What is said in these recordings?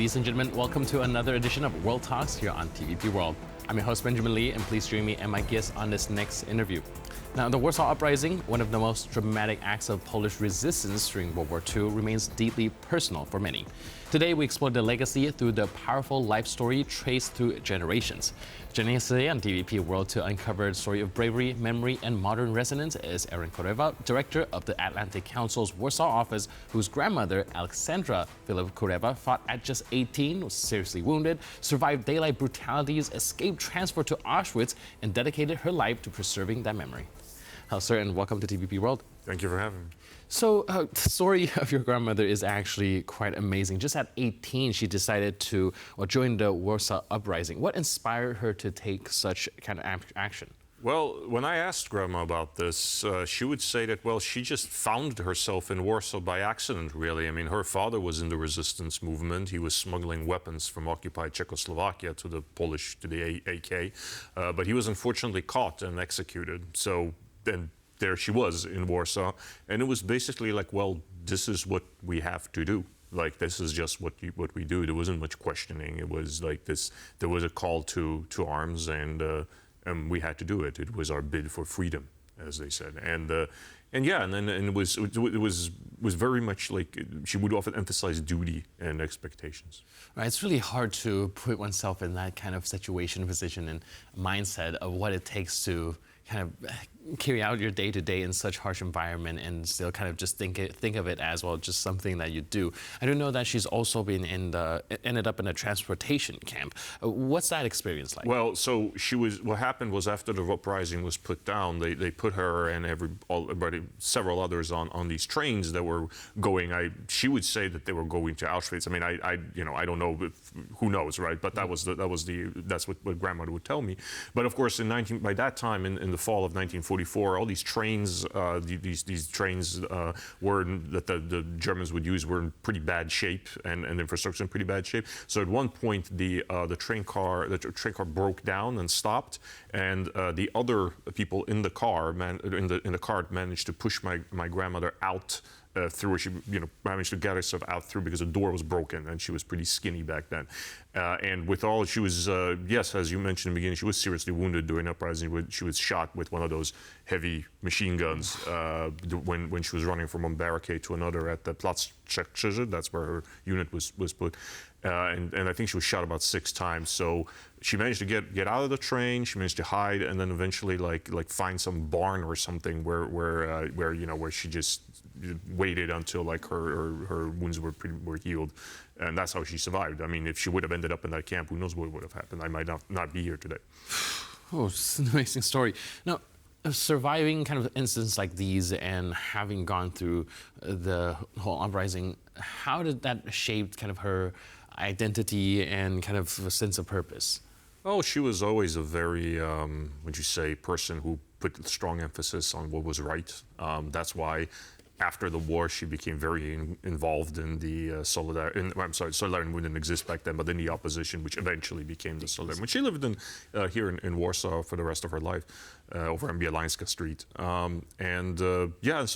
Ladies and gentlemen, welcome to another edition of World Talks here on TVP World. I'm your host, Benjamin Lee, and please join me and my guest on this next interview. Now, the Warsaw Uprising, one of the most dramatic acts of Polish resistance during World War II, remains deeply personal for many. Today, we explore the legacy through the powerful life story traced through generations. Joining us today on TVP World to uncover the story of bravery, memory, and modern resonance is Aaron Korewa, director of the Atlantic Council's Warsaw office, whose grandmother, Aleksandra Filip Korewa, fought at just 18, was seriously wounded, survived daylight brutalities, escaped transfer to Auschwitz, and dedicated her life to preserving that memory. Hello, sir, and welcome to TVP World. Thank you for having me. So, the story of your grandmother is actually quite amazing. Just at 18, she decided to join the Warsaw Uprising. What inspired her to take such kind of action? Well, when I asked Grandma about this, she would say that, well, she just found herself in Warsaw by accident, really. I mean, her father was in the resistance movement. He was smuggling weapons from occupied Czechoslovakia to the AK, but he was unfortunately caught and executed. So then there she was in Warsaw, and it was basically like, well, this is what we have to do. Like, this is just what we do. There wasn't much questioning. It was like this. There was a call to arms, and we had to do it. It was our bid for freedom, as they said. And it was very much like she would often emphasize duty and expectations. Right, it's really hard to put oneself in that kind of situation, position, and mindset of what it takes to kind of carry out your day-to-day in such harsh environment and still kind of just think of it as, well, just something that you do. I do know that she's also been ended up in a transportation camp. What's that experience like? Well, so what happened was, after the uprising was put down, they put her and everybody, several others on these trains that were going. She would say that they were going to Auschwitz. I mean, I don't know, who knows, right? But that's what grandmother would tell me. But of course, by that time, in the fall of 1944, all these trains, these trains that the Germans would use were in pretty bad shape, and the infrastructure in pretty bad shape. So at one point, the train car broke down and stopped, and the other people in the car in the cart managed to push my grandmother out. Through, she managed to get herself out through, because the door was broken, and she was pretty skinny back then. And with all, she was, yes, as you mentioned in the beginning, she was seriously wounded during the uprising. She was shot with one of those heavy machine guns when she was running from one barricade to another at the Platz Czech. That's where her unit was put. And I think she was shot about 6 times. So she managed to get out of the train. She managed to hide, and then eventually like find some barn or something where she just waited until like her wounds were healed, and that's how she survived. I mean, if she would have ended up in that camp, who knows what would have happened? I might not be here today. Oh, it's an amazing story. Now, surviving kind of incidents like these and having gone through the whole uprising, how did that shape kind of her identity and kind of a sense of purpose? Oh, she was always a very, person who put strong emphasis on what was right. That's why, after the war, she became very involved in the Solidarity. Solidarity didn't exist back then, but in the opposition, which eventually became the Solidarity. She lived here in Warsaw for the rest of her life, over on Bielańska Street. So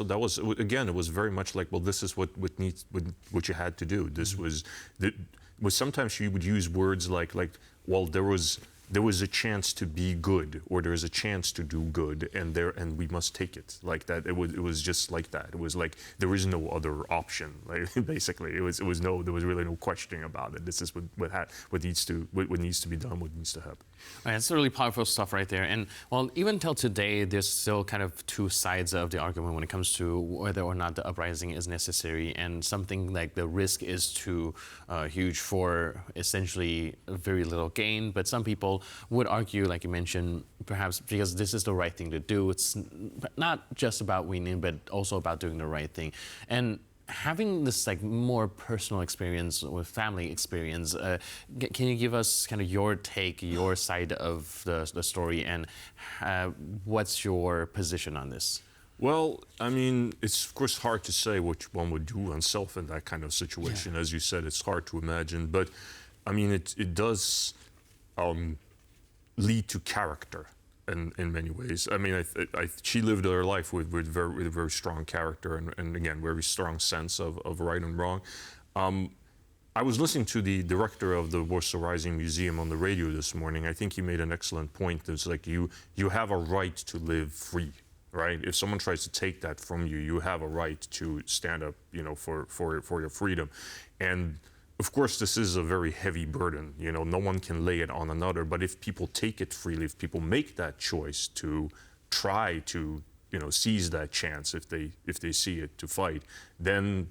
that was, again, it was very much like, well, this is what you had to do. This was sometimes she would use words like, well, there was a chance to be good, or there is a chance to do good, and we must take it. Like that. It was just like that. It was like there is no other option. Like, basically, there was really no questioning about it. This is what needs to be done, what needs to happen. Right, it's really powerful stuff right there. And well, even till today, there's still kind of two sides of the argument when it comes to whether or not the uprising is necessary, and something like the risk is too huge for essentially very little gain. But some people would argue, like you mentioned, perhaps because this is the right thing to do. It's not just about winning, but also about doing the right thing. And having this like more personal experience with family experience, can you give us kind of your take, your side of the story, and what's your position on this? Well, I mean, it's of course hard to say what one would do oneself in that kind of situation. Yeah. As you said, it's hard to imagine, but I mean, it does lead to character. In many ways. I mean, she lived her life with very strong character and again, very strong sense of right and wrong. I was listening to the director of the Warsaw Uprising Museum on the radio this morning. I think he made an excellent point. It's like you have a right to live free, right? If someone tries to take that from you, you have a right to stand up, for your freedom. And of course, this is a very heavy burden. No one can lay it on another. But if people take it freely, if people make that choice to try to, seize that chance, if they see it, to fight, then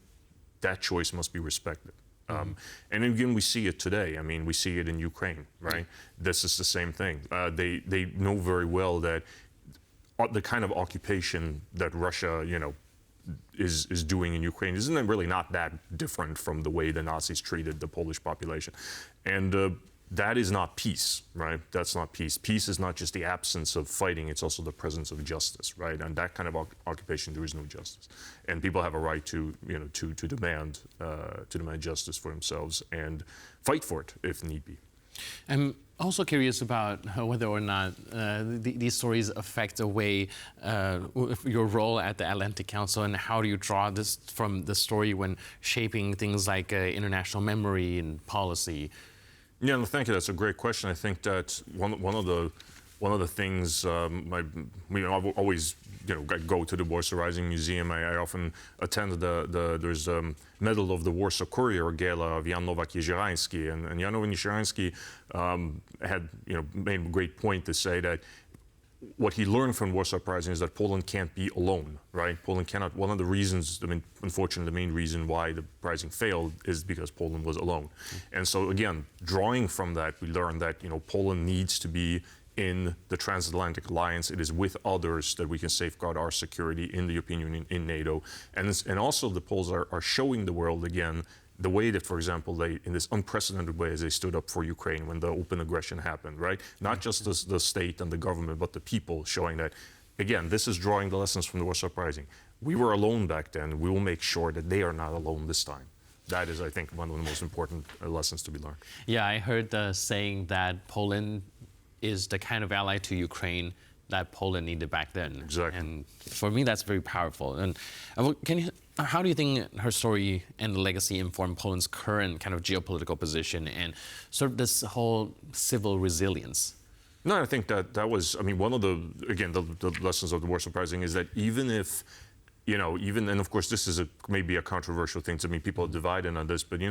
that choice must be respected. And again, we see it today. I mean, we see it in Ukraine, right? This is the same thing. They know very well that the kind of occupation that Russia, is doing in Ukraine isn't really not that different from the way the Nazis treated the Polish population. And that is not peace, right? That's not peace. Peace is not just the absence of fighting, it's also the presence of justice, right? And that kind of occupation, there is no justice. And people have a right to, to demand justice for themselves and fight for it if need be. I'm also curious about whether or not these stories affect the way your role at the Atlantic Council, and how do you draw this from the story when shaping things like international memory and policy? Yeah, no, thank you. That's a great question. I think that one of the things we always go to the Warsaw Uprising Museum. I often attend there's a Medal of the Warsaw Courier Gala of Jan Nowak-Jezierski, and Jan Nowak-Jezierski had made a great point to say that what he learned from Warsaw Uprising is that Poland can't be alone, right? Poland cannot. One of the reasons, unfortunately, the main reason why the uprising failed is because Poland was alone. And so, again, drawing from that, we learned that Poland needs to be in the transatlantic alliance. It is with others that we can safeguard our security in the European Union, in NATO, and also the Poles are showing the world again the way that, for example, they, in this unprecedented way, as they stood up for Ukraine when the open aggression happened, right? Not just the state and the government, but the people, showing that, again, this is drawing the lessons from the Warsaw Uprising. We were alone back then. We will make sure that they are not alone this time. That is, I think, one of the most important lessons to be learned. Yeah, I heard the saying that Poland is the kind of ally to Ukraine that Poland needed back then. Exactly. And for me, that's very powerful. And how do you think her story and legacy inform Poland's current kind of geopolitical position and sort of this whole civil resilience? No, I think that was, one of the lessons of the Warsaw Uprising is that even if, and of course this is maybe a controversial thing to me, people are divided on this, but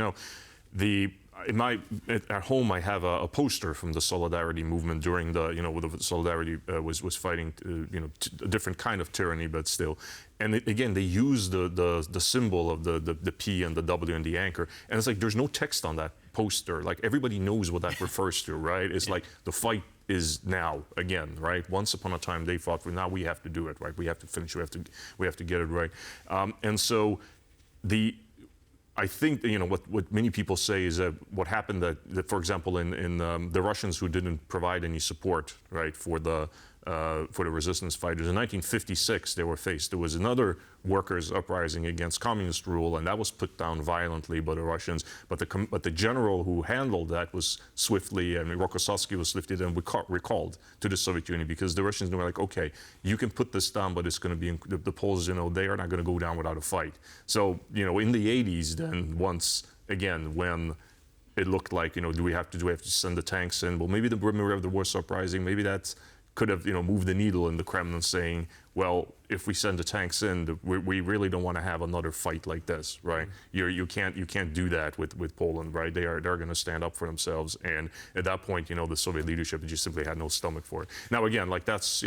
at home, I have a poster from the Solidarity movement during the, the Solidarity was fighting, a different kind of tyranny, but still. And again, they use the symbol of the P and the W and the anchor. And it's like, there's no text on that poster. Like, everybody knows what that refers to, right? It's like the fight is now again, right? Once upon a time, they fought for, now we have to do it, right? We have to finish, we have to get it right. And so I think what many people say is that what happened that for example in the Russians who didn't provide any support, right, for the resistance fighters in 1956 there was another workers' uprising against communist rule, and that was put down violently by the Russians, but the general who handled that was swiftly, Rokossovsky was swiftly then recalled to the Soviet Union, because the Russians were like, okay, you can put this down, but it's going to be the Poles, they are not going to go down without a fight. So in the 80s, then once again when it looked like do we have to send the tanks in? Well, maybe the memory of the Warsaw Uprising, maybe that could have moved the needle in the Kremlin, saying, well, if we send the tanks in, we really don't want to have another fight like this, right? You can't do that with Poland, right? They're going to stand up for themselves, and at that point, the Soviet leadership just simply had no stomach for it. Now, again, like that's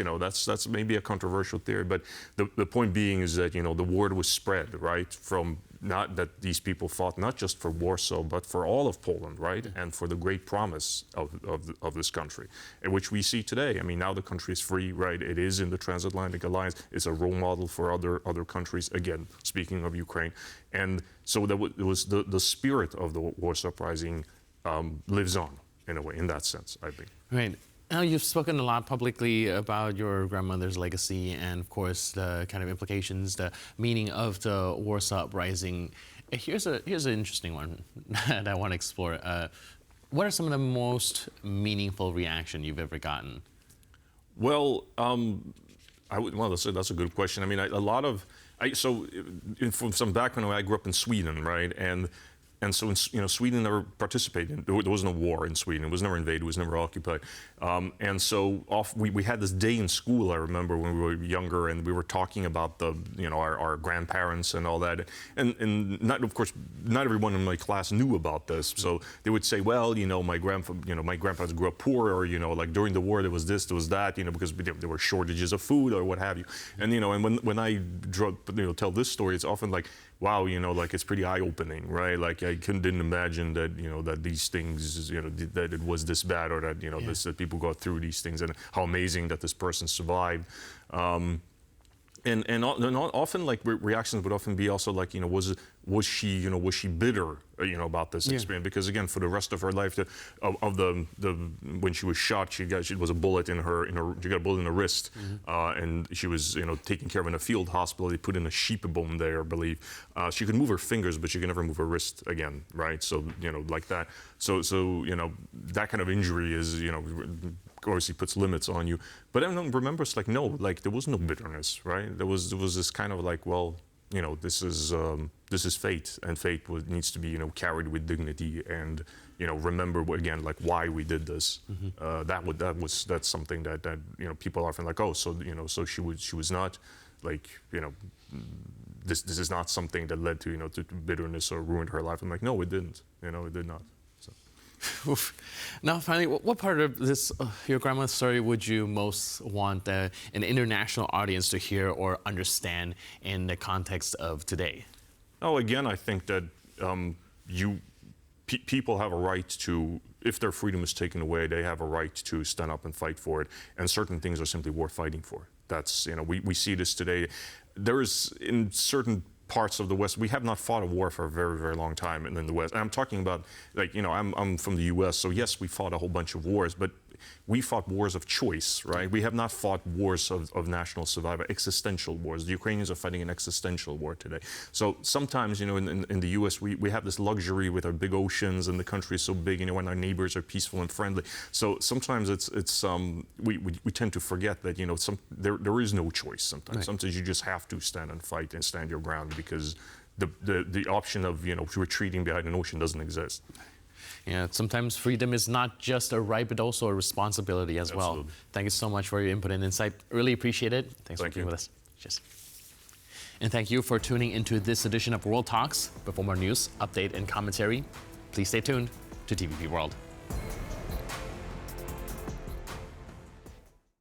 maybe a controversial theory, but the point being is that the word was spread, right, from not that these people fought not just for Warsaw, but for all of Poland, right, and for the great promise of this country, which we see today. Now the country is free, right? It is in the transatlantic alliance. It's a role model for other countries. Again, speaking of Ukraine, and so it was the spirit of the Warsaw Uprising lives on in a way, in that sense, I think. Right. Now, you've spoken a lot publicly about your grandmother's legacy and, of course, the kind of implications, the meaning of the Warsaw Uprising. Here's an interesting one that I want to explore. What are some of the most meaningful reaction you've ever gotten? Well, that's a good question. From some background, I grew up in Sweden, right? And And so, Sweden never participated. There was no war in Sweden. It was never invaded. It was never occupied. And so we had this day in school, I remember, when we were younger, and we were talking about our grandparents and all that. And of course, not everyone in my class knew about this. So they would say, well, my grandparents grew up poor, or, like during the war, there was this, there was that, because there were shortages of food or what have you. And, and when I tell this story, it's often like, wow, like it's pretty eye-opening, right? Like I didn't imagine that, that these things, that it was this bad, or that, that people go through these things, and how amazing that this person survived. And often, like, reactions would often be also like, was she bitter, about this experience? Because again, for the rest of her life, when she was shot, she was a bullet in her she got a bullet in her wrist, and she was taken care of in a field hospital. They put in a sheep bone there, I believe. She could move her fingers, but she could never move her wrist again, right? So like that. So that kind of injury is obviously puts limits on you. But I don't remember, it's like, no, like there was no bitterness, right? There was this kind of like, well, this is fate, and fate needs to be carried with dignity, and remember again, like, why we did this. That's something that people are often like, oh, so so she was not like this is not something that led to to bitterness or ruined her life. I'm like, no, it didn't. It did not. So. Oof. Now, finally, what part of this, your grandma's story, would you most want an international audience to hear or understand in the context of today? Oh, again, I think that people have a right to, if their freedom is taken away, they have a right to stand up and fight for it. And certain things are simply worth fighting for. That's, we see this today. There is, in certain parts of the West, we have not fought a war for a very, very long time in the West. And I'm talking about, like, I'm from the US, so yes, we fought a whole bunch of wars, but we fought wars of choice, right? We have not fought wars of national survival, existential wars. The Ukrainians are fighting an existential war today. So sometimes, in the US, we have this luxury with our big oceans, and the country is so big, and our neighbors are peaceful and friendly. So sometimes we tend to forget that, there is no choice sometimes. Right. Sometimes you just have to stand and fight and stand your ground, because the option of, retreating behind an ocean doesn't exist. Yeah, sometimes freedom is not just a right, but also a responsibility as well. Absolutely. Thank you so much for your input and insight. Really appreciate it. Thanks for being with us. Cheers. And thank you for tuning into this edition of World Talks. But for more news, update, and commentary, please stay tuned to TVP World.